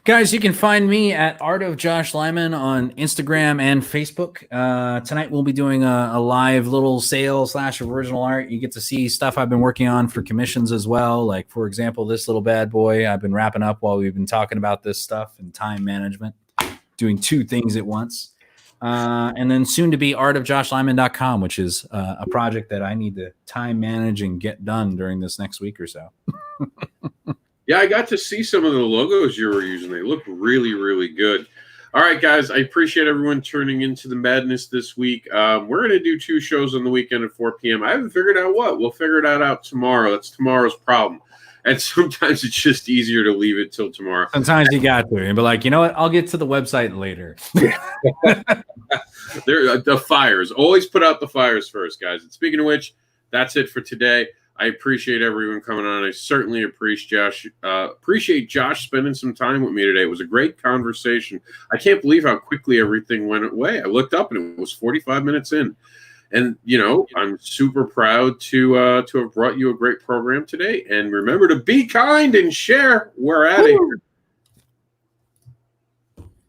Guys, you can find me at Art of Josh Lyman on Instagram and Facebook. Tonight we'll be doing a live little sale / original art. You get to see stuff I've been working on for commissions as well. Like, for example, this little bad boy I've been wrapping up while we've been talking about this stuff and time management, doing 2 things at once. And then soon to be artofjoshlyman.com, which is a project that I need to time manage and get done during this next week or so. Yeah, I got to see some of the logos you were using. They look really, really good. All right, guys, I appreciate everyone tuning into the madness this week. We're going to do 2 shows on the weekend at 4 p.m. I haven't figured out what. We'll figure that out tomorrow. That's tomorrow's problem. And sometimes it's just easier to leave it till tomorrow. Sometimes you got to and be like, you know what? I'll get to the website later. The fires. Always put out the fires first, guys. And speaking of which, that's it for today. I appreciate everyone coming on. I certainly appreciate Josh spending some time with me today. It was a great conversation. I can't believe how quickly everything went away. I looked up and it was 45 minutes in. And, I'm super proud to have brought you a great program today. And remember to be kind and share. We're out of here.